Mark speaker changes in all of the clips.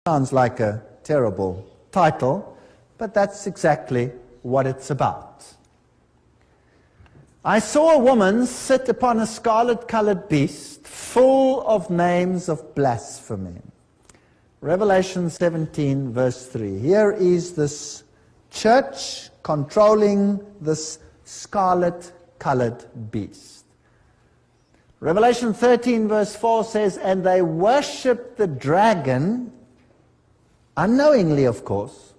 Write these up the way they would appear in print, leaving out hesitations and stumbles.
Speaker 1: Sounds like a terrible title, but that's exactly what it's about. I saw a woman sit upon a scarlet-colored beast full of names of blasphemy. Revelation 17, verse 3. Here is this church controlling this scarlet-colored beast. Revelation 13, verse 4 says, and they worshipped the dragon, unknowingly, of course,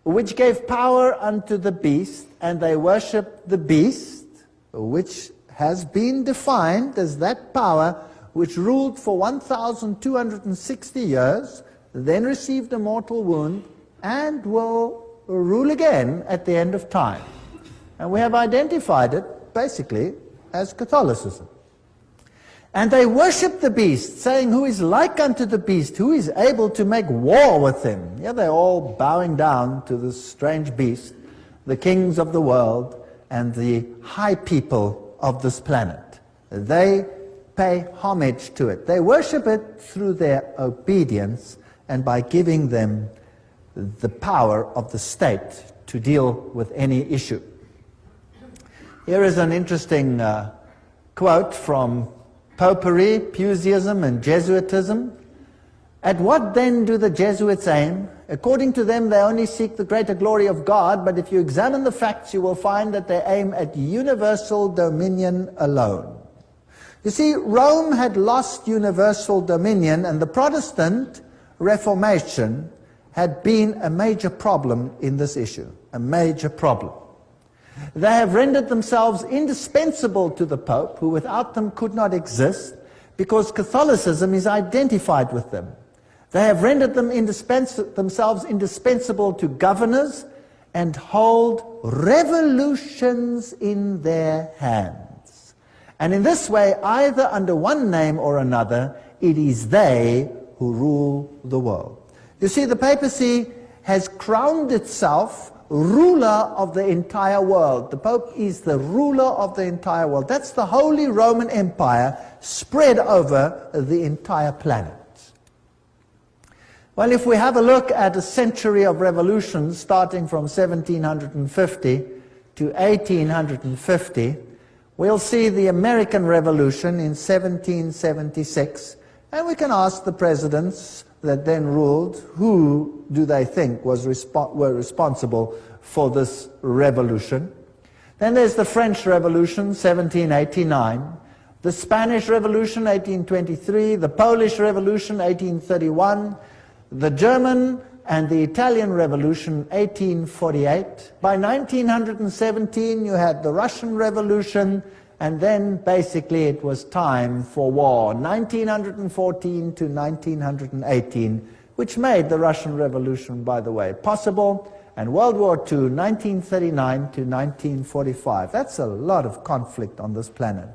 Speaker 1: which gave power unto the beast, and they worshipped the beast, which has been defined as that power which ruled for 1,260 years, then received a mortal wound, and will rule again at the end of time. And we have identified it, basically, as Catholicism. And they worship the beast, saying, who is like unto the beast, who is able to make war with him? Yeah, they're all bowing down to this strange beast, the kings of the world, and the high people of this planet. They pay homage to it. They worship it through their obedience and by giving them the power of the state to deal with any issue. Here is an interesting quote from Popery, Puseyism, and Jesuitism. At what then do the Jesuits aim? According to them, they only seek the greater glory of God, but if you examine the facts, you will find that they aim at universal dominion alone. You see, Rome had lost universal dominion, and the Protestant Reformation had been a major problem in this issue, a major problem. They have rendered themselves indispensable to the Pope, who without them could not exist, because Catholicism is identified with them. They have rendered them themselves indispensable to governors and hold revolutions in their hands. And in this way, either under one name or another, it is they who rule the world. You see, the papacy has crowned itself ruler of the entire world. The Pope is the ruler of the entire world. That's the Holy Roman Empire spread over the entire planet. Well, if we have a look at a century of revolutions starting from 1750 to 1850, we'll see the American Revolution in 1776, and we can ask the presidents that then ruled, who do they think were responsible for this revolution? Then there's the French Revolution, 1789, the Spanish Revolution, 1823, the Polish Revolution, 1831, the German and the Italian Revolution, 1848. By 1917, you had the Russian Revolution, and then basically it was time for war, 1914 to 1918, which made the Russian Revolution, by the way, possible, and World War II, 1939 to 1945. That's a lot of conflict on this planet.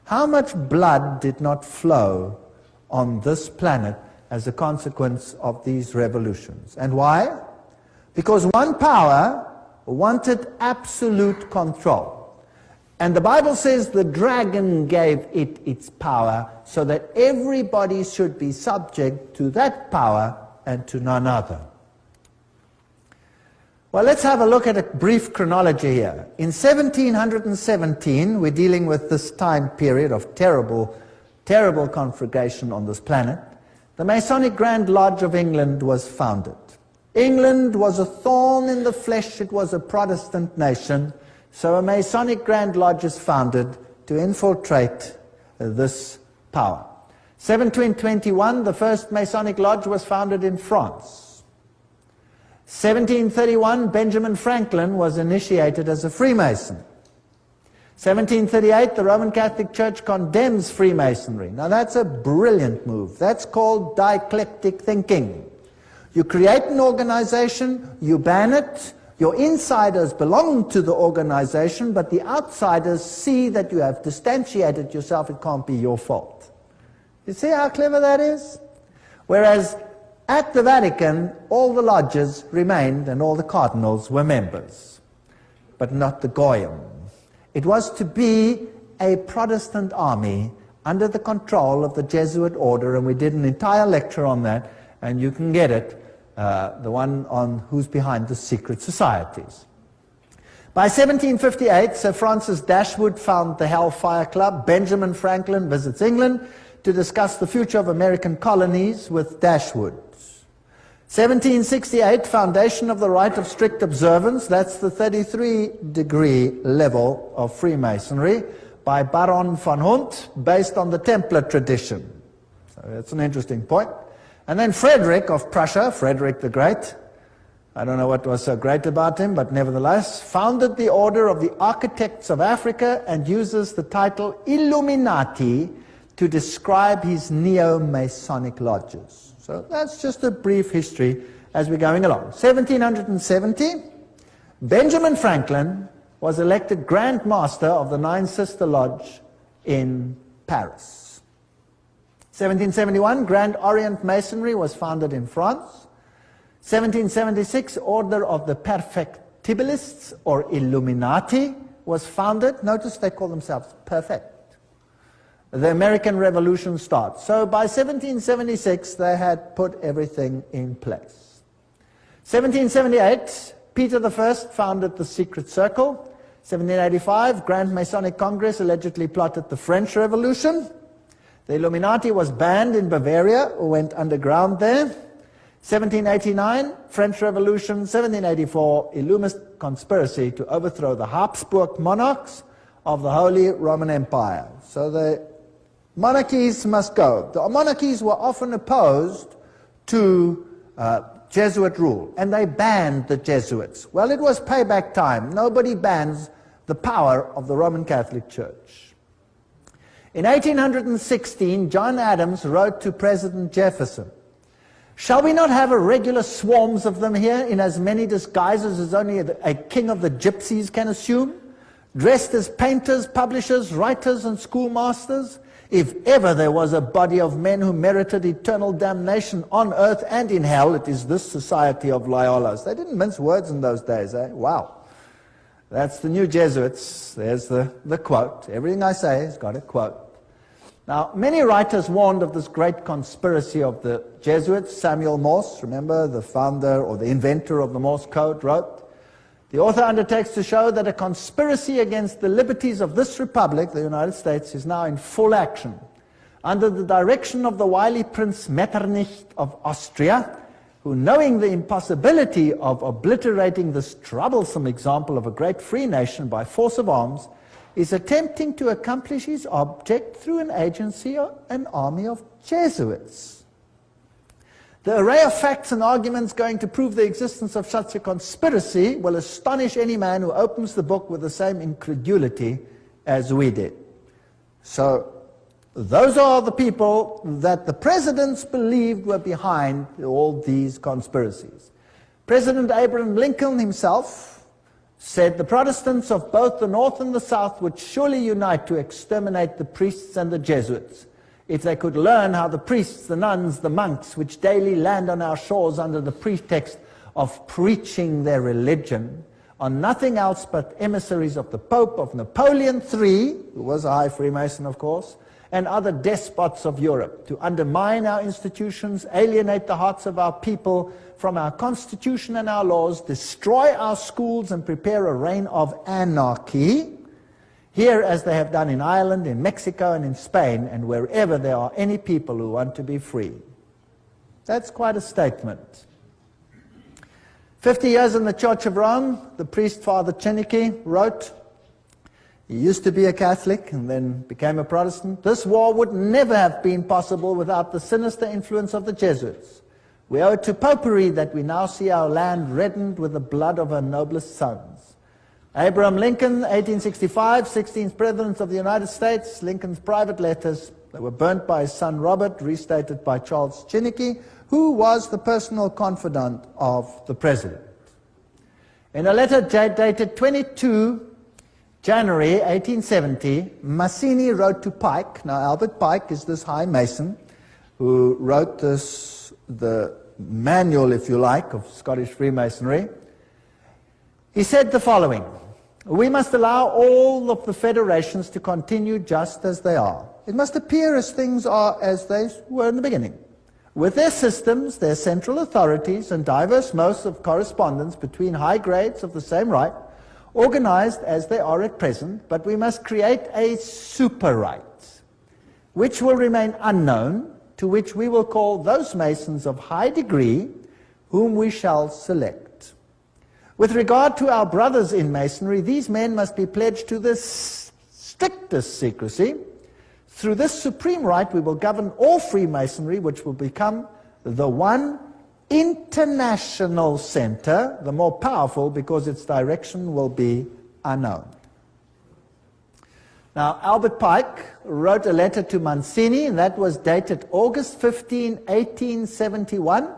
Speaker 1: How much blood did not flow on this planet as a consequence of these revolutions? And why? Because one power wanted absolute control. And the Bible says the dragon gave it its power so that everybody should be subject to that power and to none other. Well, let's have a look at a brief chronology here. In 1717, we're dealing with this time period of terrible, terrible conflagration on this planet. The Masonic Grand Lodge of England was founded. England was a thorn in the flesh. It was a Protestant nation. So a Masonic Grand Lodge is founded to infiltrate this power. 1721, the first Masonic Lodge was founded in France. 1731, Benjamin Franklin was initiated as a Freemason. 1738, the Roman Catholic Church condemns Freemasonry. Now that's a brilliant move. That's called dialectic thinking. You create an organization, you ban it, your insiders belong to the organization, but the outsiders see that you have distantiated yourself. It can't be your fault. You see how clever that is? Whereas at the Vatican, all the lodges remained and all the cardinals were members, but not the Goyim. It was to be a Protestant army under the control of the Jesuit order, and we did an entire lecture on that, and you can get it, the one on who's behind the secret societies. By 1758, Sir Francis Dashwood founded the Hellfire Club. Benjamin Franklin visits England to discuss the future of American colonies with Dashwood. 1768, foundation of the rite of strict observance. That's the 33-degree level of Freemasonry by Baron von Hunt, based on the Templar tradition. So that's an interesting point. And then Frederick of Prussia, Frederick the Great, I don't know what was so great about him, but nevertheless, founded the Order of the Architects of Africa and uses the title Illuminati to describe his neo-Masonic lodges. So that's just a brief history as we're going along. 1770, Benjamin Franklin was elected Grand Master of the Nine Sister Lodge in Paris. 1771, Grand Orient Masonry was founded in France. 1776, Order of the Perfectibilists, or Illuminati, was founded. Notice they call themselves perfect. The American Revolution starts. So by 1776, they had put everything in place. 1778, Peter I founded the Secret Circle. 1785, Grand Masonic Congress allegedly plotted the French Revolution. The Illuminati was banned in Bavaria, or went underground there. 1789, French Revolution. 1784, Illuminist conspiracy to overthrow the Habsburg monarchs of the Holy Roman Empire. So the monarchies must go. The monarchies were often opposed to Jesuit rule, and they banned the Jesuits. Well, it was payback time. Nobody bans the power of the Roman Catholic Church. In 1816, John Adams wrote to President Jefferson, "Shall we not have a regular swarms of them here in as many disguises as only a king of the gypsies can assume, dressed as painters, publishers, writers, and schoolmasters? If ever there was a body of men who merited eternal damnation on earth and in hell, it is this society of Loyolas." They didn't mince words in those days, eh? Wow. That's the new Jesuits. There's the quote. Everything I say has got a quote. Now, many writers warned of this great conspiracy of the Jesuits. Samuel Morse, remember, the founder or the inventor of the Morse code, wrote, "The author undertakes to show that a conspiracy against the liberties of this republic, the United States, is now in full action. Under the direction of the wily Prince Metternich of Austria, who, knowing the impossibility of obliterating this troublesome example of a great free nation by force of arms, is attempting to accomplish his object through an agency or an army of Jesuits. The array of facts and arguments going to prove the existence of such a conspiracy will astonish any man who opens the book with the same incredulity as we did." So those are the people that the presidents believed were behind all these conspiracies. President Abraham Lincoln himself said the Protestants of both the North and the South would surely unite to exterminate the priests and the Jesuits, if they could learn how the priests, the nuns, the monks, which daily land on our shores under the pretext of preaching their religion, are nothing else but emissaries of the Pope, of Napoleon III, who was a high Freemason, of course, and other despots of Europe, to undermine our institutions, alienate the hearts of our people from our Constitution and our laws, destroy our schools, and prepare a reign of anarchy, here as they have done in Ireland, in Mexico, and in Spain, and wherever there are any people who want to be free." That's quite a statement. 50 years in the Church of Rome, the priest Father Chenike wrote, he used to be a Catholic and then became a Protestant, "This war would never have been possible without the sinister influence of the Jesuits. We owe it to popery that we now see our land reddened with the blood of her noblest sons." Abraham Lincoln, 1865, 16th President of the United States. Lincoln's private letters that were burnt by his son Robert, restated by Charles Chenike, who was the personal confidant of the President. In a letter dated 22 January 1870, Mazzini wrote to Pike. Now, Albert Pike is this high Mason who wrote the manual, if you like, of Scottish Freemasonry. He said the following: "We must allow all of the federations to continue just as they are. It must appear as things are as they were in the beginning. with their systems, their central authorities, and diverse modes of correspondence between high grades of the same rite, organized as they are at present, but we must create a super rite, which will remain unknown, to which we will call those Masons of high degree, whom we shall select. With regard to our brothers in Masonry, these men must be pledged to the strictest secrecy. Through this supreme rite, we will govern all Freemasonry, which will become the one international center, the more powerful because its direction will be unknown. Now, Albert Pike wrote a letter to Mancini, and that was dated August 15, 1871,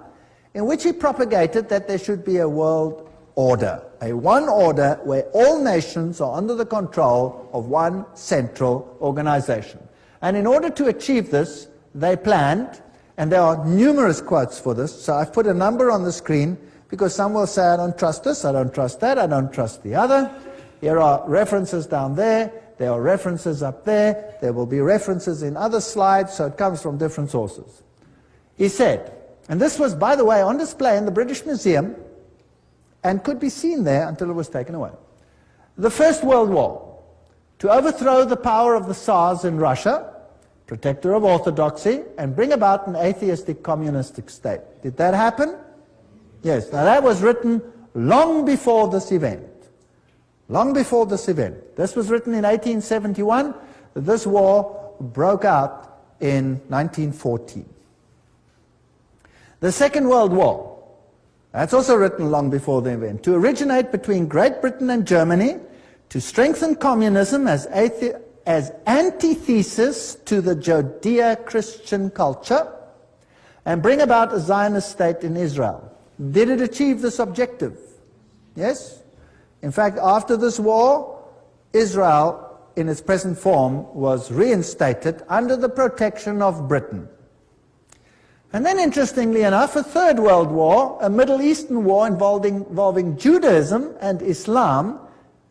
Speaker 1: in which he propagated that there should be a world order, a one order where all nations are under the control of one central organization. And in order to achieve this, they planned, and there are numerous quotes for this, so I've put a number on the screen because some will say, I don't trust this, I don't trust that, I don't trust the other. Here are references down there, there are references up there, there will be references in other slides, so it comes from different sources. He said, and this was, by the way, on display in the British Museum, and could be seen there until it was taken away. The First World War, to overthrow the power of the Tsars in Russia, protector of orthodoxy, and bring about an atheistic communistic state. Did that happen? Yes. Now that was written long before this event. Long before this event. This was written in 1871. This war broke out in 1914. The Second World War, that's also written long before the event. To originate between Great Britain and Germany, to strengthen communism as antithesis to the Judeo-Christian culture, and bring about a Zionist state in Israel. Did it achieve this objective? Yes. In fact, after this war, Israel, in its present form, was reinstated under the protection of Britain. And then, interestingly enough, a Third World War, a Middle Eastern war involving Judaism and Islam,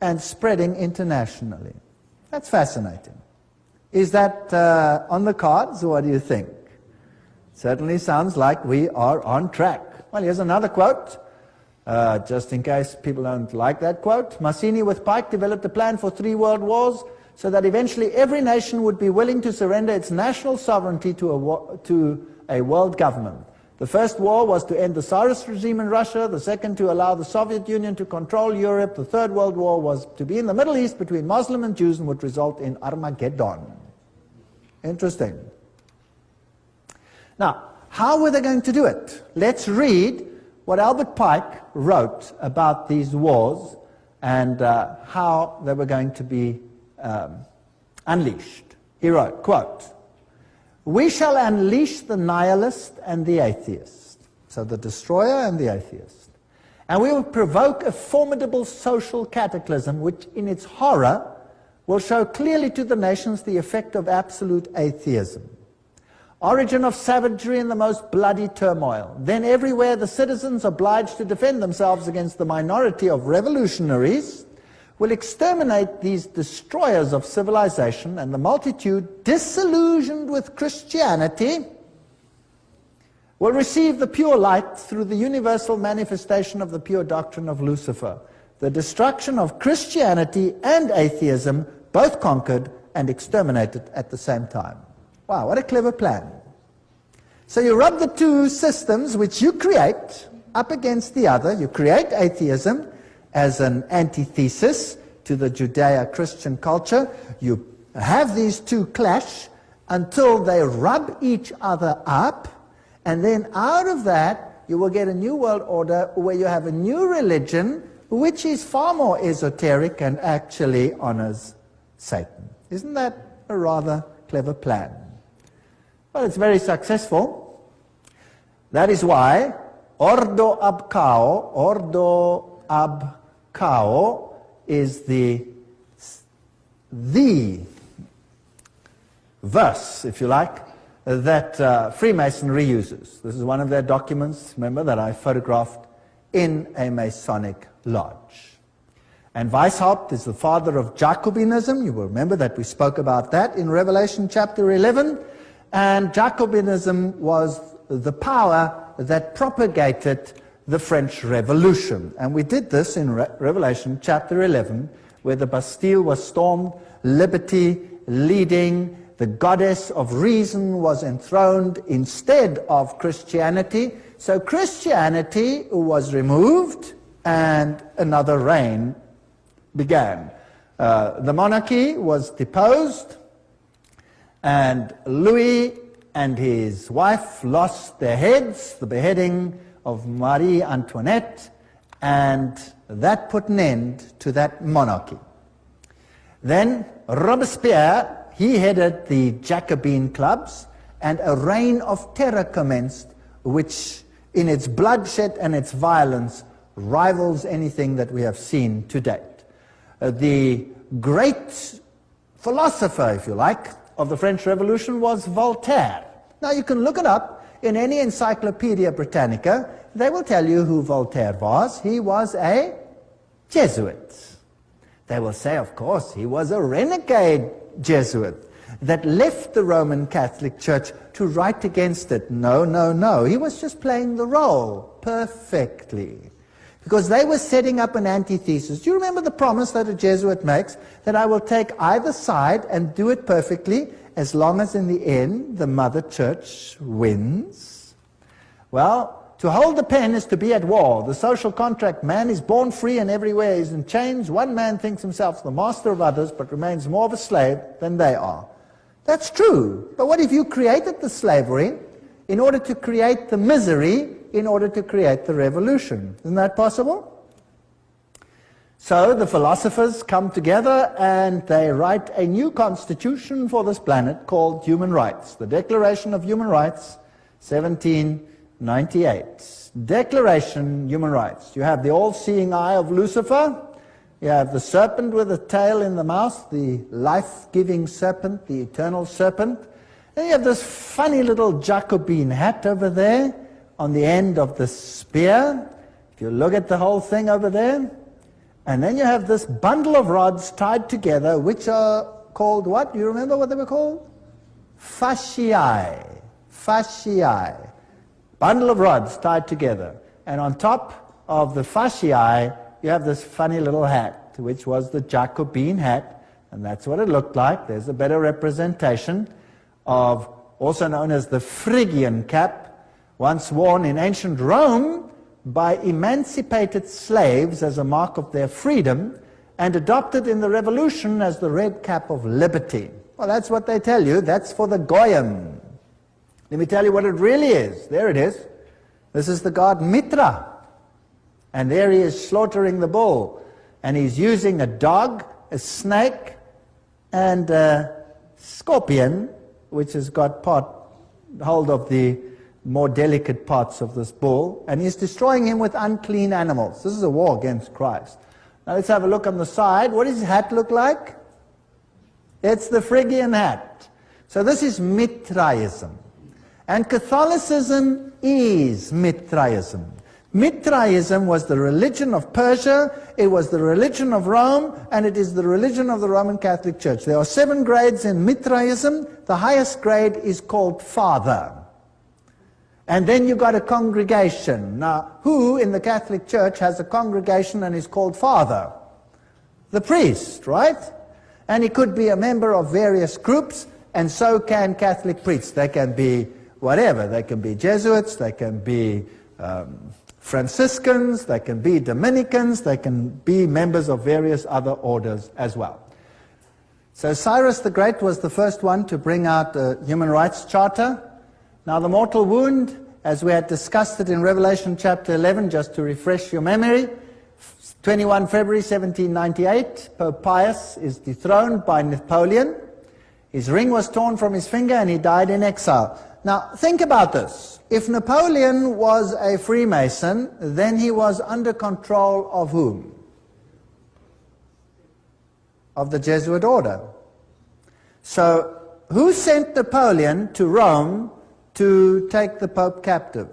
Speaker 1: and spreading internationally. That's fascinating. Is that on the cards, or what do you think? Certainly sounds like we are on track. Well, here's another quote, just in case people don't like that quote. Mazzini with Pike developed a plan for 3 world wars so that eventually every nation would be willing to surrender its national sovereignty to a world government. The first war was to end the Tsarist regime in Russia, the second to allow the Soviet Union to control Europe, the Third World War was to be in the Middle East between Muslim and Jews and would result in Armageddon. Interesting. Now, how were they going to do it? Let's read what Albert Pike wrote about these wars and how they were going to be unleashed. He wrote, quote, "We shall unleash the nihilist and the atheist," so the destroyer and the atheist, "and we will provoke a formidable social cataclysm which in its horror will show clearly to the nations the effect of absolute atheism. Origin of savagery and the most bloody turmoil. Then everywhere the citizens obliged to defend themselves against the minority of revolutionaries will exterminate these destroyers of civilization, and the multitude, disillusioned with Christianity, will receive the pure light through the universal manifestation of the pure doctrine of Lucifer. The destruction of Christianity and atheism, both conquered and exterminated at the same time." Wow, what a clever plan. So you rub the two systems which you create up against the other. You create atheism as an antithesis to the Judeo-Christian culture. You have these two clash until they rub each other up, and then out of that you will get a new world order where you have a new religion which is far more esoteric and actually honors Satan. Isn't that a rather clever plan? Well, it's very successful. That is why Ordo ab Cao is the verse, if you like, that Freemasonry uses. This is one of their documents, remember, that I photographed in a Masonic lodge. And Weishaupt is the father of Jacobinism. You will remember that we spoke about that in Revelation chapter 11. And Jacobinism was the power that propagated the French Revolution. And we did this in Revelation chapter 11, where the Bastille was stormed, liberty leading, the goddess of reason was enthroned instead of Christianity. So Christianity was removed and another reign began. The monarchy was deposed, and Louis and his wife lost their heads, the beheading of Marie Antoinette, and that put an end to that monarchy. Then Robespierre, he headed the Jacobin clubs, and a reign of terror commenced, which in its bloodshed and its violence rivals anything that we have seen to date. The great philosopher, if you like, of the French Revolution was Voltaire. Now you can look it up in any Encyclopedia Britannica. They will tell you who Voltaire was. He was a Jesuit. They will say, of course, he was a renegade Jesuit that left the Roman Catholic Church to write against it. No, no, no. He was just playing the role perfectly, because they were setting up an antithesis. Do you remember the promise that a Jesuit makes, that I will take either side and do it perfectly, as long as in the end the Mother Church wins? Well, to hold the pen is to be at war. The social contract, man is born free and everywhere is in chains. One man thinks himself the master of others, but remains more of a slave than they are. That's true. But what if you created the slavery in order to create the misery, in order to create the revolution? Isn't that possible? So the philosophers come together and they write a new constitution for this planet called Human Rights. The Declaration of Human Rights, 1798. Declaration, Human Rights. You have the all-seeing eye of Lucifer. You have the serpent with a tail in the mouth, the life-giving serpent, the eternal serpent. And you have this funny little Jacobin hat over there on the end of the spear. If you look at the whole thing over there. And then you have this bundle of rods tied together, which are called what? Do you remember what they were called? Fasciae. Fasciae. Bundle of rods tied together. And on top of the fasciae, you have this funny little hat, which was the Jacobin hat. And that's what it looked like. There's a better representation of, also known as the Phrygian cap, once worn in ancient Rome by emancipated slaves as a mark of their freedom, and adopted in the Revolution as the red cap of liberty. Well, that's what they tell you. That's for the Goyim. Let me tell you what it really is. There it is. This is the god Mitra. And there he is slaughtering the bull. And he's using a dog, a snake, and a scorpion, which has got hold of the more delicate parts of this bull, and he's destroying him with unclean animals. This is a war against Christ. Now let's have a look on the side. What does his hat look like? It's the Phrygian hat. So this is Mithraism. And Catholicism is Mithraism. Mithraism was the religion of Persia, it was the religion of Rome, and it is the religion of the Roman Catholic Church. There are 7 grades in Mithraism. The highest grade is called Father. And then you got a congregation. Now, who in the Catholic Church has a congregation and is called Father? The priest, right? And he could be a member of various groups, and so can Catholic priests. They can be whatever. They can be Jesuits, they can be Franciscans, they can be Dominicans, they can be members of various other orders as well. So Cyrus the Great was the first one to bring out a human rights charter. Now the mortal wound, as we had discussed it in Revelation chapter 11, just to refresh your memory, 21 February 1798, Pope Pius is dethroned by Napoleon. His ring was torn from his finger and he died in exile. Now think about this. If Napoleon was a Freemason, then he was under control of whom? Of the Jesuit order. So who sent Napoleon to Rome to take the Pope captive?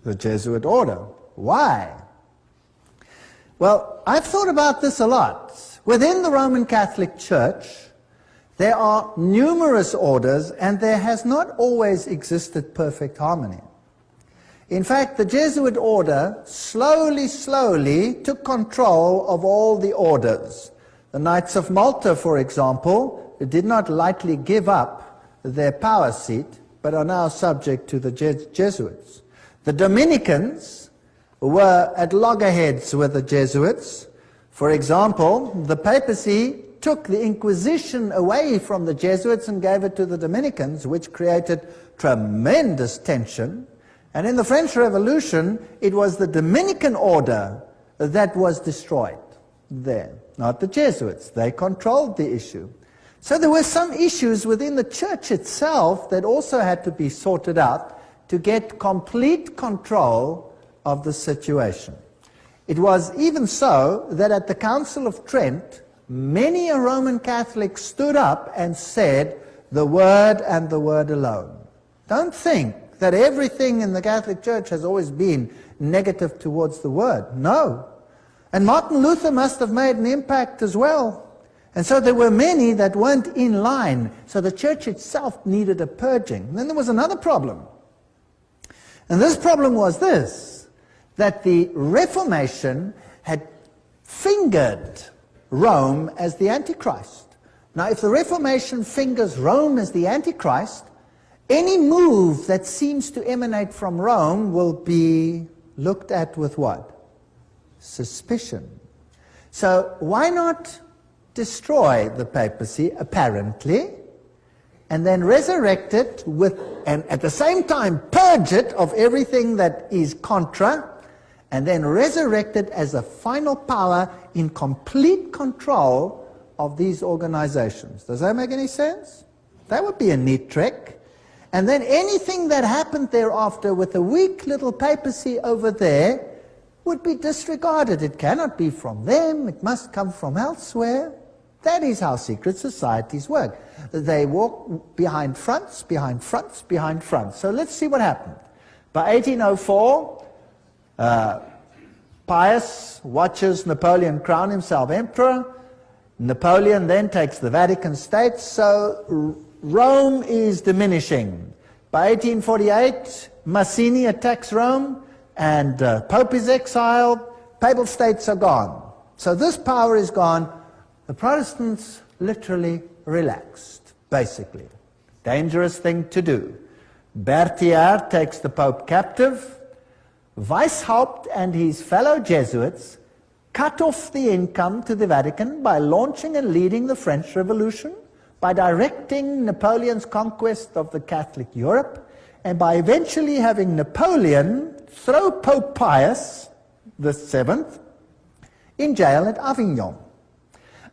Speaker 1: The Jesuit order. Why? Well, I've thought about this a lot. Within the Roman Catholic Church, There are numerous orders, and there has not always existed perfect harmony. In fact, the Jesuit order slowly took control of all the orders. The Knights of Malta, for example, did not lightly give up their power seat, but are now subject to the Jesuits. The Dominicans were at loggerheads with the Jesuits. For example, the papacy took the Inquisition away from the Jesuits and gave it to the Dominicans, which created tremendous tension. And in the French Revolution, it was the Dominican order that was destroyed there, not the Jesuits. They controlled the issue. So there were some issues within the church itself that also had to be sorted out to get complete control of the situation. It was even so that at the Council of Trent, many a Roman Catholic stood up and said, the Word and the Word alone. Don't think that everything in the Catholic Church has always been negative towards the Word. No. And Martin Luther must have made an impact as well. And so there were many that weren't in line. So the church itself needed a purging. And then there was another problem. And this problem was this, that the Reformation had fingered Rome as the Antichrist. Now, if the Reformation fingers Rome as the Antichrist, any move that seems to emanate from Rome will be looked at with what? Suspicion. So why not destroy the papacy, apparently, and then resurrect it with, and at the same time purge it of everything that is contra, and then resurrect it as a final power in complete control of these organizations. Does that make any sense? That would be a neat trick. And then anything that happened thereafter with a weak little papacy over there would be disregarded. It cannot be from them, it must come from elsewhere. That is how secret societies work. They walk behind fronts, behind fronts, behind fronts. So let's see what happened. By 1804, Pius watches Napoleon crown himself emperor. Napoleon then takes the Vatican States, so Rome is diminishing. By 1848, Mazzini attacks Rome, and Pope is exiled, Papal States are gone. So this power is gone. The Protestants literally relaxed, basically. Dangerous thing to do. Berthier takes the Pope captive. Weishaupt and his fellow Jesuits cut off the income to the Vatican by launching and leading the French Revolution, by directing Napoleon's conquest of the Catholic Europe, and by eventually having Napoleon throw Pope Pius VII in jail at Avignon,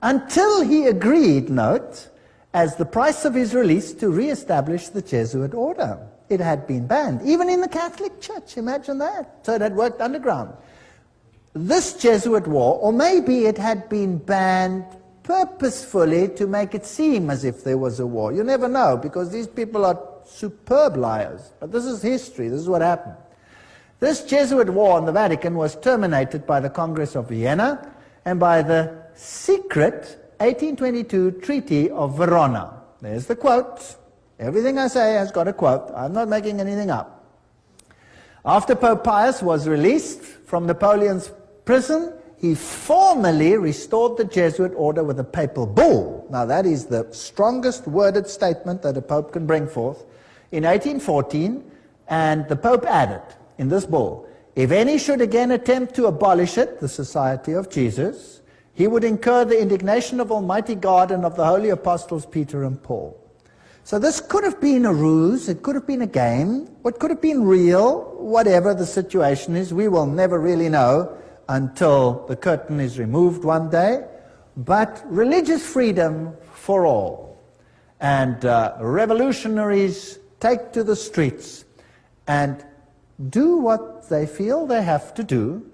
Speaker 1: until he agreed, note, as the price of his release, to re-establish the Jesuit order. It had been banned, even in the Catholic Church, imagine that. So it had worked underground. This Jesuit war, or maybe it had been banned purposefully to make it seem as if there was a war. You never know, because these people are superb liars. But this is history, this is what happened. This Jesuit war in the Vatican was terminated by the Congress of Vienna and by the secret 1822 Treaty of Verona. There's the quote. Everything I say has got a quote. I'm not making anything up. After Pope Pius was released from Napoleon's prison, he formally restored the Jesuit order with a papal bull. Now that is the strongest worded statement that a pope can bring forth. In 1814, and the Pope added in this bull, if any should again attempt to abolish it, the Society of Jesus, he would incur the indignation of Almighty God and of the holy apostles Peter and Paul. So this could have been a ruse, it could have been a game, what could have been real, whatever the situation is, we will never really know until the curtain is removed one day. But religious freedom for all. And revolutionaries take to the streets and do what they feel they have to do.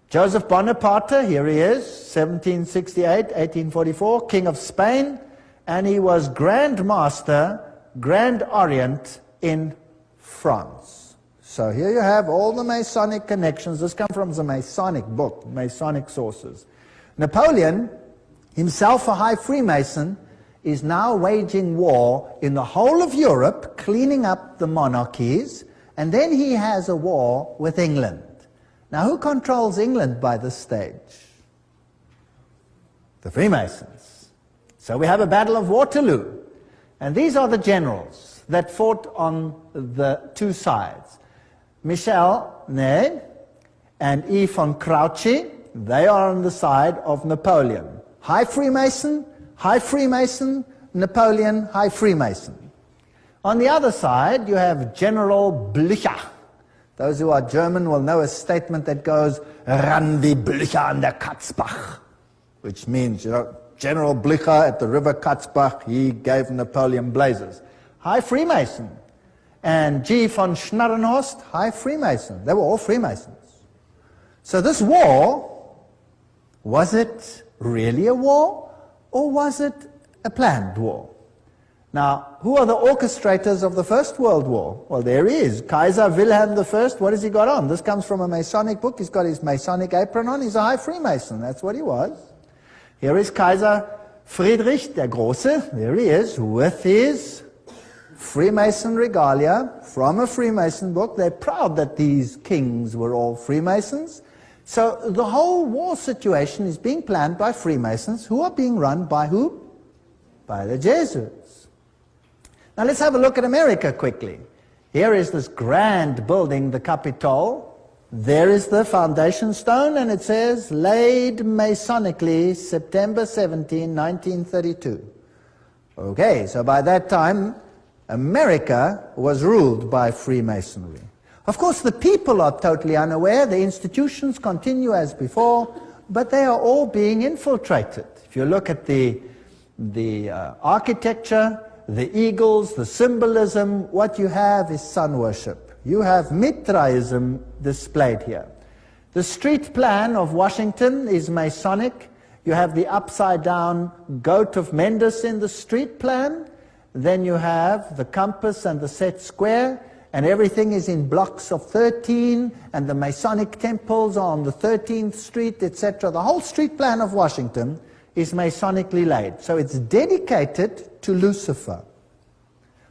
Speaker 1: Joseph Bonaparte, here he is, 1768, 1844, King of Spain, and he was Grand Master, Grand Orient in France. So here you have all the Masonic connections. This comes from the Masonic book, Masonic sources. Napoleon, himself a high Freemason, is now waging war in the whole of Europe, cleaning up the monarchies, and then he has a war with England. Now, who controls England by this stage? The Freemasons. So we have a Battle of Waterloo, and these are the generals that fought on the two sides. Michel Ney and E. von Grouchy, they are on the side of Napoleon. High Freemason, Napoleon, High Freemason. On the other side, you have General Blücher. Those who are German will know a statement that goes, "Ran wie Blücher an der Katzbach," which means, General Blücher at the river Katzbach, he gave Napoleon blazes. High Freemason. And G. von Schnarrenhorst, High Freemason. They were all Freemasons. So this war, was it really a war, or was it a planned war? Now, who are the orchestrators of the First World War? Well, there he is, Kaiser Wilhelm I. What has he got on? This comes from a Masonic book. He's got his Masonic apron on. He's a High Freemason. That's what he was. Here is Kaiser Friedrich der Große. There he is, with his Freemason regalia from a Freemason book. They're proud that these kings were all Freemasons. So the whole war situation is being planned by Freemasons, who are being run by who? By the Jesuits. Now let's have a look at America quickly. Here is this grand building, the Capitol. There is the foundation stone, and it says, laid Masonically, September 17, 1932. Okay, so by that time, America was ruled by Freemasonry. Of course, the people are totally unaware. The institutions continue as before, but they are all being infiltrated. If you look at the architecture, the eagles, the symbolism, what you have is sun worship. You have Mitraism displayed here. The street plan of Washington is Masonic. You have the upside-down goat of Mendes in the street plan. Then you have the compass and the set square, and everything is in blocks of 13, and the Masonic temples are on the 13th Street, etc. The whole street plan of Washington is Masonically laid. So it's dedicated to Lucifer.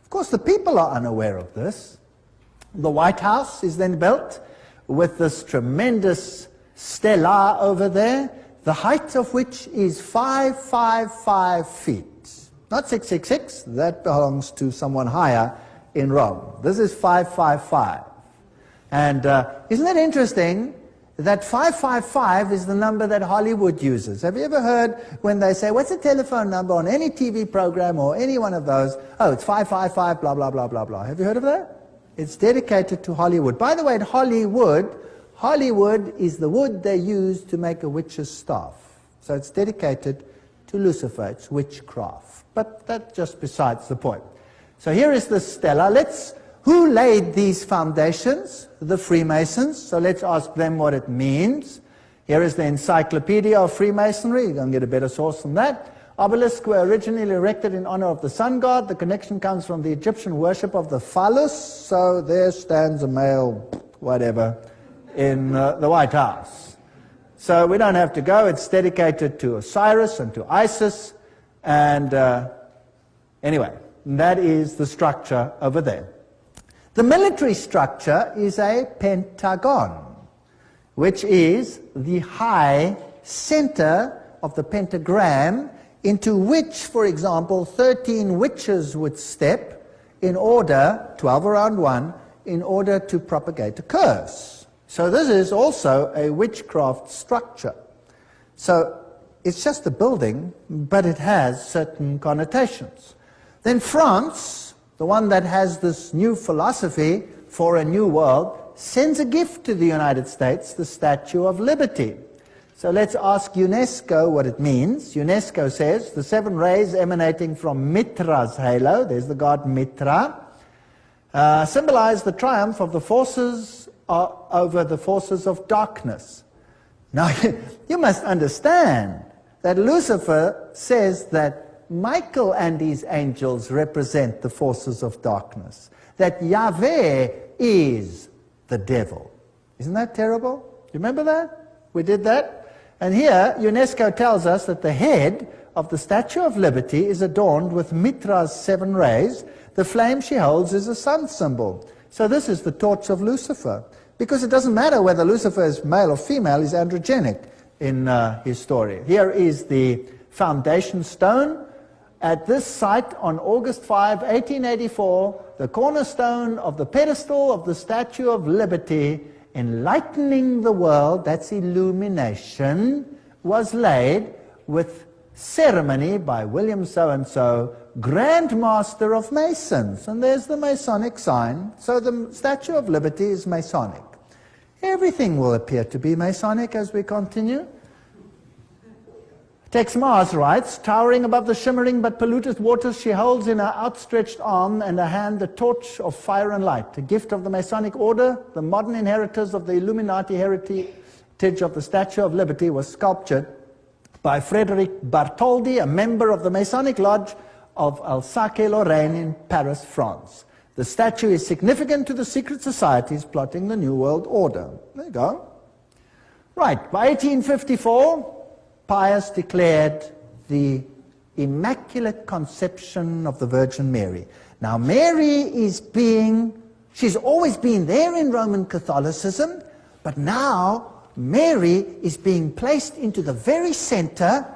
Speaker 1: Of course, the people are unaware of this. The White House is then built with this tremendous stela over there, the height of which is 555 feet. Not 666, that belongs to someone higher in Rome. This is 555. And isn't it interesting that 555 is the number that Hollywood uses? Have you ever heard when they say, what's the telephone number on any TV program or any one of those? Oh, it's 555, blah, blah, blah, blah, blah. Have you heard of that? It's dedicated to Hollywood. By the way, at Hollywood is the wood they use to make a witch's staff. So it's dedicated to Lucifer. It's witchcraft. But that's just besides the point. So here is the stela. Who laid these foundations? The Freemasons. So let's ask them what it means. Here is the Encyclopedia of Freemasonry. You're going to get a better source than that. Obelisks were originally erected in honor of the sun god. The connection comes from the Egyptian worship of the phallus. So there stands a male, whatever, in the White House. So we don't have to go. It's dedicated to Osiris and to Isis. And anyway, that is the structure over there. The military structure is a pentagon, which is the high center of the pentagram into which, for example, 13 witches would step in order, 12 around one, in order to propagate a curse. So this is also a witchcraft structure. So it's just a building, but it has certain connotations. Then France, the one that has this new philosophy for a new world, sends a gift to the United States, the Statue of Liberty. So let's ask UNESCO what it means. UNESCO says the 7 rays emanating from Mitra's halo, there's the god Mitra, symbolize the triumph of the forces over the forces of darkness. Now, you must understand that Lucifer says that Michael and his angels represent the forces of darkness, that Yahweh is the devil. Isn't that terrible? You remember that? We did that? And here, UNESCO tells us that the head of the Statue of Liberty is adorned with Mitra's 7 rays. The flame she holds is a sun symbol. So this is the torch of Lucifer. Because it doesn't matter whether Lucifer is male or female, he's androgenic in his story. Here is the foundation stone. At this site on August 5, 1884, the cornerstone of the pedestal of the Statue of Liberty, enlightening the world, that's illumination, was laid with ceremony by William so-and-so, Grand Master of Masons. And there's the Masonic sign. So the Statue of Liberty is Masonic. Everything will appear to be Masonic as we continue. Tex Mars writes, towering above the shimmering but polluted waters, she holds in her outstretched arm and her hand the torch of fire and light, a gift of the Masonic order. The modern inheritors of the Illuminati heritage of the Statue of Liberty was sculptured by Frederic Bartholdi, a member of the Masonic Lodge of Alsace-Lorraine in Paris, France. The statue is significant to the secret societies plotting the New World Order. There you go. Right, by 1854, Pius declared the Immaculate Conception of the Virgin Mary. Now, Mary she's always been there in Roman Catholicism, but now Mary is being placed into the very center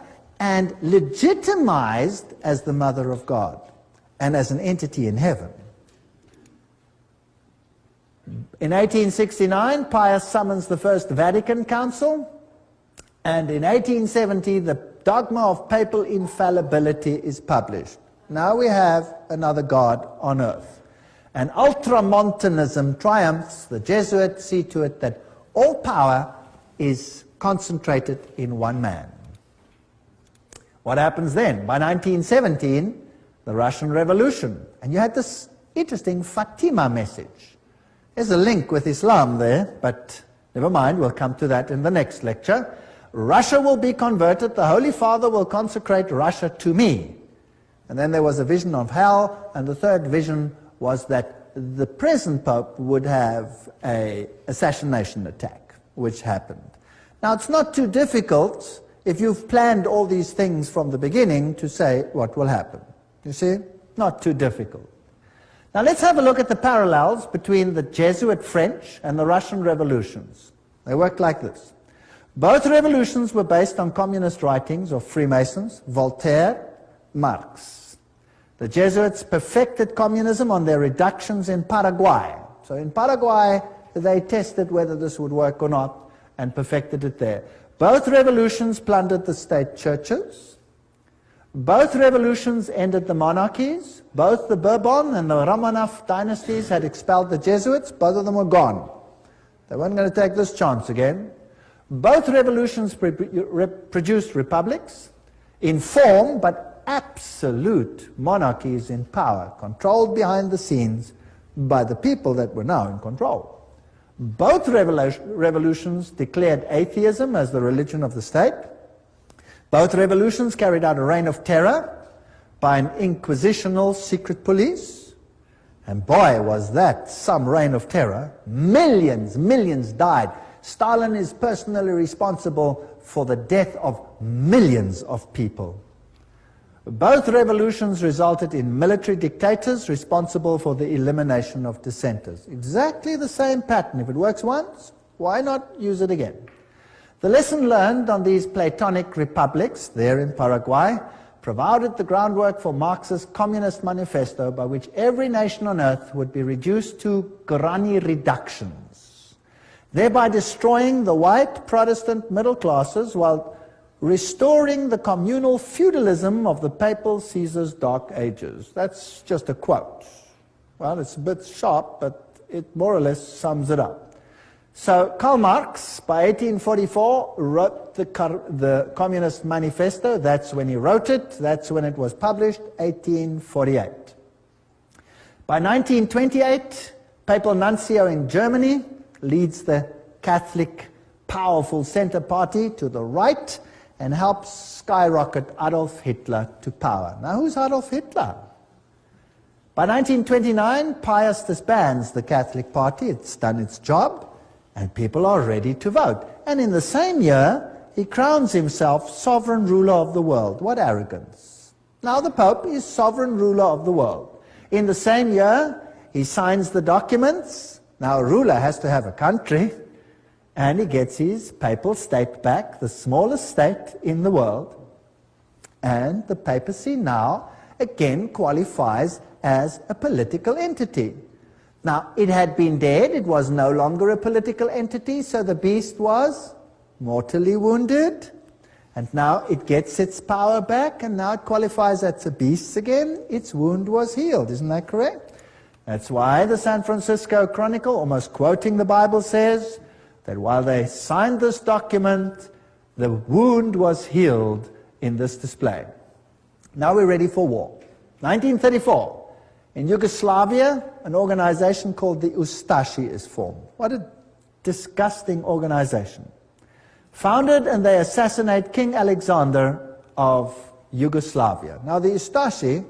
Speaker 1: and legitimized as the Mother of God and as an entity in heaven. In 1869, Pius summons the First Vatican Council, and in 1870, the Dogma of Papal Infallibility is published. Now we have another God on earth. And ultramontanism triumphs. The Jesuits see to it that all power is concentrated in one man. What happens then? By 1917, the Russian Revolution. And you had this interesting Fatima message. There's a link with Islam there, but never mind, we'll come to that in the next lecture. Russia will be converted, the Holy Father will consecrate Russia to me. And then there was a vision of hell, and the third vision was that the present Pope would have an assassination attack, which happened. Now, it's not too difficult, if you've planned all these things from the beginning, to say what will happen. You see? Not too difficult. Now, let's have a look at the parallels between the Jesuit French and the Russian revolutions. They worked like this. Both revolutions were based on communist writings of Freemasons, Voltaire, Marx. The Jesuits perfected communism on their reductions in Paraguay. So in Paraguay, they tested whether this would work or not and perfected it there. Both revolutions plundered the state churches. Both revolutions ended the monarchies. Both the Bourbon and the Romanov dynasties had expelled the Jesuits. Both of them were gone. They weren't going to take this chance again. Both revolutions produced republics in form, but absolute monarchies in power, controlled behind the scenes by the people that were now in control. Both revolutions declared atheism as the religion of the state. Both revolutions carried out a reign of terror by an inquisitional secret police. And boy, was that some reign of terror. Millions died. Stalin is personally responsible for the death of millions of people. Both revolutions resulted in military dictators responsible for the elimination of dissenters. Exactly the same pattern. If it works once, why not use it again? The lesson learned on these Platonic republics there in Paraguay provided the groundwork for Marx's Communist Manifesto, by which every nation on earth would be reduced to granny reductions, thereby destroying the white Protestant middle classes while restoring the communal feudalism of the papal Caesar's dark ages. That's just a quote. Well, it's a bit sharp, but it more or less sums it up. So Karl Marx, by 1844, wrote the Communist Manifesto. That's when he wrote it. That's when it was published, 1848. By 1928, Papal Nuncio in Germany leads the Catholic powerful center party to the right and helps skyrocket Adolf Hitler to power. Now, who's Adolf Hitler? By 1929, Pius disbands the Catholic Party. It's done its job, and people are ready to vote. And in the same year, he crowns himself sovereign ruler of the world. What arrogance. Now the Pope is sovereign ruler of the world. In the same year, he signs the documents. Now a ruler has to have a country, and he gets his papal state back, the smallest state in the world. And the papacy now again qualifies as a political entity. Now, it had been dead, it was no longer a political entity, so the beast was mortally wounded, and now it gets its power back, and now it qualifies as a beast again. Its wound was healed, isn't that correct? That's why the San Francisco Chronicle, almost quoting the Bible, says that while they signed this document, the wound was healed in this display. Now we're ready for war. 1934. In Yugoslavia, an organization called the Ustashi is formed. What a disgusting organization. Founded, and they assassinate King Alexander of Yugoslavia. Now the Ustashi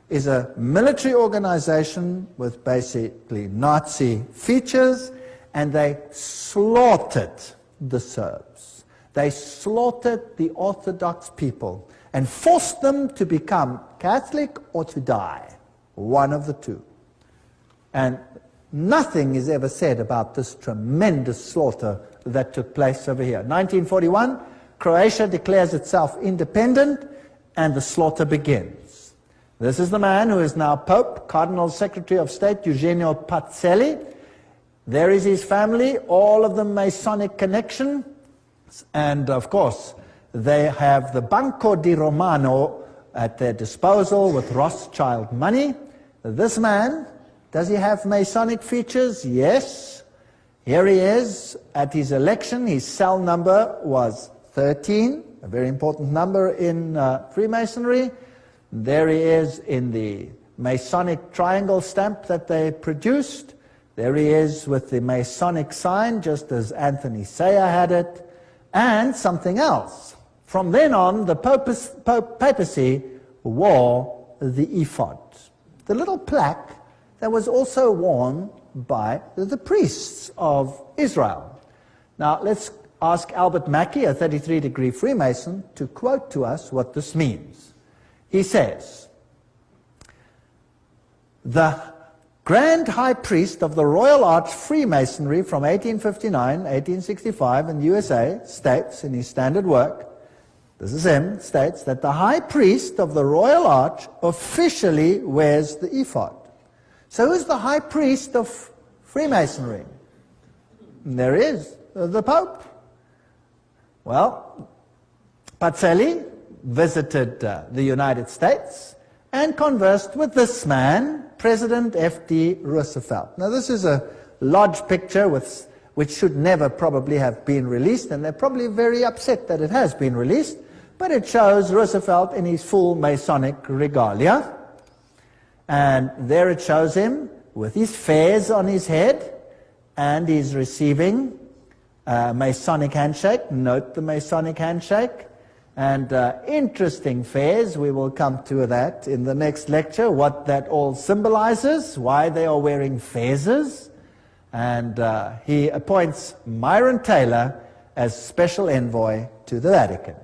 Speaker 1: is a military organization with basically Nazi features, and they slaughtered the Serbs. They slaughtered the Orthodox people and forced them to become Catholic or to die. One of the two. And nothing is ever said about this tremendous slaughter that took place over here. 1941, Croatia declares itself independent, and the slaughter begins. This is the man who is now Pope, Cardinal Secretary of State, Eugenio Pacelli. There is his family, all of them Masonic connection, and of course they have the Banco di Romano at their disposal with Rothschild money. This man, does he have Masonic features? Yes. Here he is at his election. His cell number was 13, a very important number in Freemasonry. There he is in the Masonic triangle stamp that they produced. There he is with the Masonic sign, just as Anthony Sayer had it, and something else. From then on, the papacy wore the ephod, the little plaque that was also worn by the priests of Israel. Now, let's ask Albert Mackey, a 33-degree Freemason, to quote to us what this means. He says, "The Grand High Priest of the Royal Arch Freemasonry from 1859, 1865 in the USA states in his standard work," this is him, states that the High Priest of the Royal Arch officially wears the ephod. So who's the High Priest of Freemasonry? And there is the Pope. Well, Pacelli visited the United States and conversed with this man, President F.D. Roosevelt. Now this is a large picture which should never probably have been released, and they're probably very upset that it has been released, but it shows Roosevelt in his full Masonic regalia. And there it shows him with his fez on his head, and he's receiving a Masonic handshake. Note the Masonic handshake. And interesting fez, we will come to that in the next lecture, what that all symbolizes, why they are wearing fezes. And he appoints Myron Taylor as special envoy to the Vatican.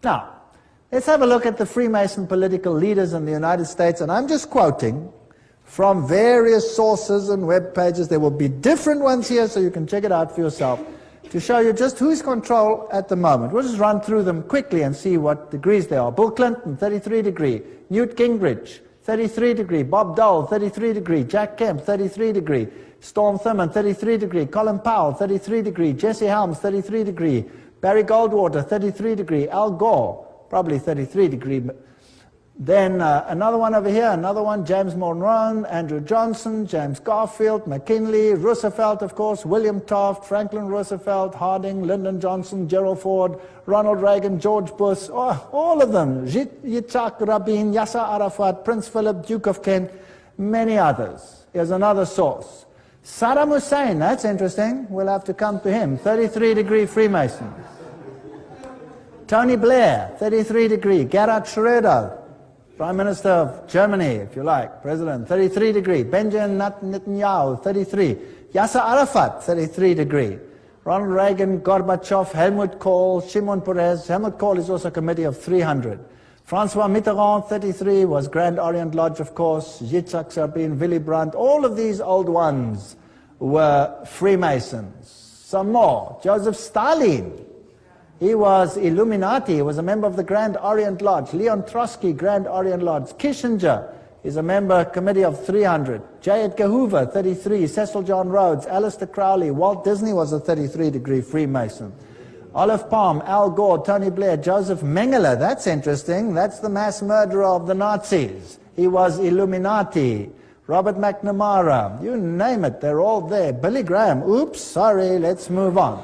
Speaker 1: Now, let's have a look at the Freemason political leaders in the United States, and I'm just quoting from various sources and web pages. There will be different ones here, so you can check it out for yourself, to show you just who's control at the moment. We'll just run through them quickly and see what degrees they are. Bill Clinton, 33 degree. Newt Gingrich, 33 degree. Bob Dole, 33 degree. Jack Kemp, 33 degree. Storm Thurmond, 33 degree. Colin Powell, 33 degree. Jesse Helms, 33 degree. Barry Goldwater, 33 degree. Al Gore, probably 33 degree. Then another one over here, another one, James Monroe, Andrew Johnson, James Garfield, McKinley, Roosevelt, of course, William Taft, Franklin Roosevelt, Harding, Lyndon Johnson, Gerald Ford, Ronald Reagan, George Bush, all of them, Yitzhak Rabin, Yasser Arafat, Prince Philip, Duke of Kent, many others. Here's another source. Saddam Hussein, that's interesting, we'll have to come to him, 33 degree Freemason. Tony Blair, 33 degree. Gerhard Schröder, Prime Minister of Germany, if you like, President, 33 degree. Benjamin Netanyahu, 33. Yasser Arafat, 33 degree. Ronald Reagan, Gorbachev, Helmut Kohl, Shimon Peres. Helmut Kohl is also a committee of 300. Francois Mitterrand, 33, was Grand Orient Lodge, of course. Yitzhak Rabin, Willy Brandt, all of these old ones were Freemasons. Some more. Joseph Stalin, he was Illuminati, he was a member of the Grand Orient Lodge. Leon Trotsky, Grand Orient Lodge. Kissinger is a member committee of 300. J. Edgar Hoover, 33. Cecil John Rhodes, Aleister Crowley. Walt Disney was a 33-degree Freemason. Olive Palm, Al Gore, Tony Blair, Joseph Mengele. That's interesting. That's the mass murderer of the Nazis. He was Illuminati. Robert McNamara. You name it, they're all there. Billy Graham. Oops, sorry, let's move on.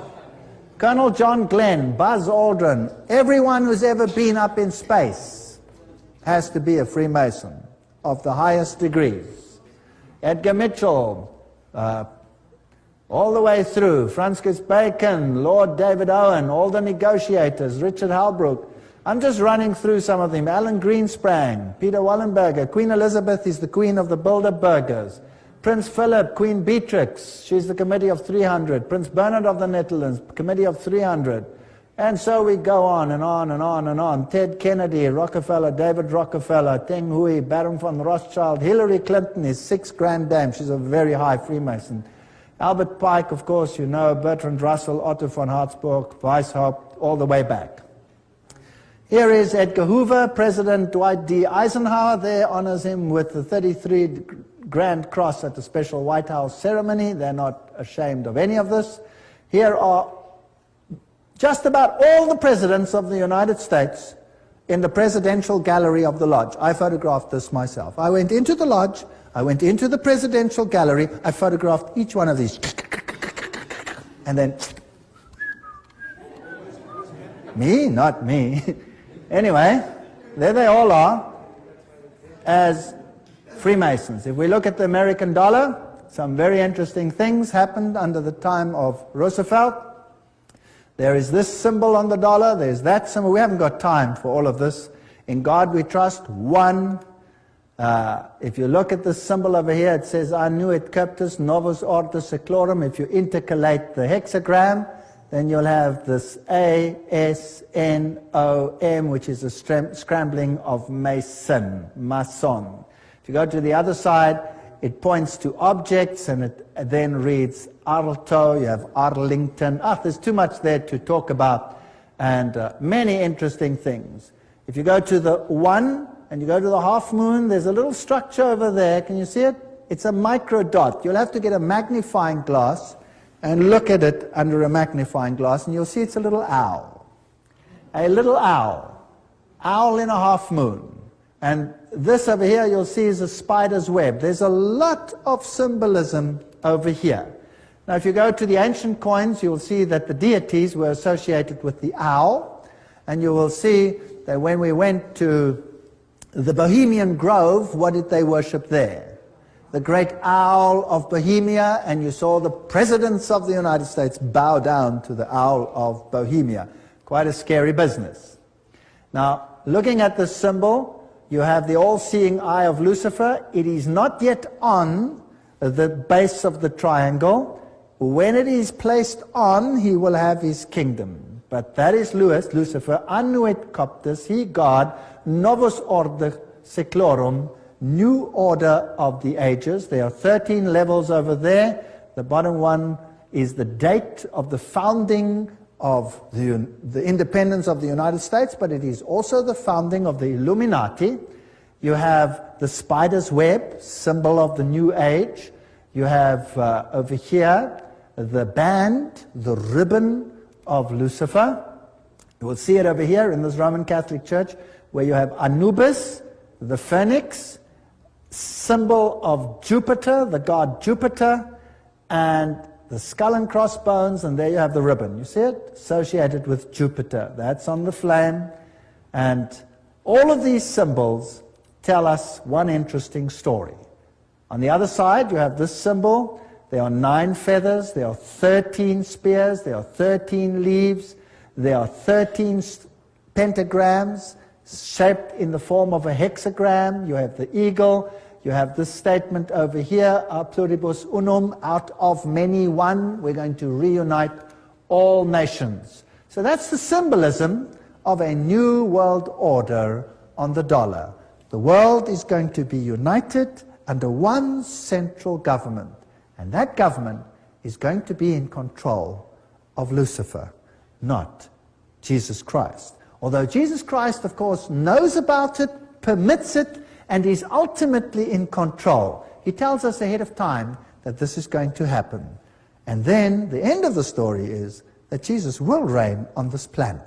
Speaker 1: Colonel John Glenn, Buzz Aldrin. Everyone who's ever been up in space has to be a Freemason of the highest degrees. Edgar Mitchell, all the way through. Francis Bacon, Lord David Owen, all the negotiators, Richard Halbrook. I'm just running through some of them. Alan Greenspan, Peter Wallenberger. Queen Elizabeth is the queen of the Bilderbergers. Prince Philip, Queen Beatrix, she's the committee of 300. Prince Bernard of the Netherlands, committee of 300. And so we go on and on and on and on. Ted Kennedy, Rockefeller, David Rockefeller, Teng Hui, Baron von Rothschild. Hillary Clinton is 6 Grand Dame. She's a very high Freemason. Albert Pike, of course, you know, Bertrand Russell, Otto von Habsburg, Weishaupt, all the way back. Here is Edgar Hoover. President Dwight D. Eisenhower there honors him with the 33 Grand Cross at the special White House ceremony. They're not ashamed of any of this. Here are just about all the presidents of the United States in the presidential gallery of the lodge. I photographed this myself. I went into the lodge, I went into the presidential gallery, I photographed each one of these. And then, me? Not me. Anyway, there they all are as Freemasons. If we look at the American dollar, some very interesting things happened under the time of Roosevelt. There is this symbol on the dollar, there's that symbol. We haven't got time for all of this. In God we trust, one. If you look at this symbol over here, it says Annuit Cuptus Novus Ordo Seclorum. If you intercalate the hexagram, then you'll have this A-S-N-O-M, which is a scrambling of Mason, Mason. If you go to the other side, it points to objects, and it then reads Arlto, you have Arlington. There's too much there to talk about, and many interesting things. If you go to the 1, and you go to the half moon, there's a little structure over there. Can you see it? It's a micro dot. You'll have to get a magnifying glass and look at it under a magnifying glass, and you'll see it's a little owl. A little owl. Owl in a half moon. And this over here you'll see is a spider's web. There's a lot of symbolism over here. Now if you go to the ancient coins, you'll see that the deities were associated with the owl, and you will see that when we went to the Bohemian Grove, what did they worship there? The great owl of Bohemia, and you saw the presidents of the United States bow down to the owl of Bohemia. Quite a scary business. Now, looking at this symbol, you have the all-seeing eye of Lucifer. It is not yet on the base of the triangle. When it is placed on, he will have his kingdom. But that is Lucifer, annuit coptus, he God, novus ordo seclorum, new order of the ages. There are 13 levels over there. The bottom one is the date of the founding of the independence of the United States, but it is also the founding of the Illuminati. You have the spider's web, symbol of the new age. You have over here the band, the ribbon of Lucifer. You will see it over here in this Roman Catholic Church, where you have Anubis, the phoenix, symbol of Jupiter, the god Jupiter, and the skull and crossbones, and there you have the ribbon. You see it? Associated with Jupiter. That's on the flame. And all of these symbols tell us one interesting story. On the other side, you have this symbol. There are 9 feathers. There are 13 spears. There are 13 leaves. There are 13 pentagrams shaped in the form of a hexagram. You have the eagle. You have this statement over here, a pluribus unum, out of many one. We're going to reunite all nations. So that's the symbolism of a new world order on the dollar. The world is going to be united under one central government, and that government is going to be in control of Lucifer, not Jesus Christ. Although Jesus Christ, of course, knows about it, permits it, and is ultimately in control. He tells us ahead of time that this is going to happen. And then the end of the story is that Jesus will reign on this planet.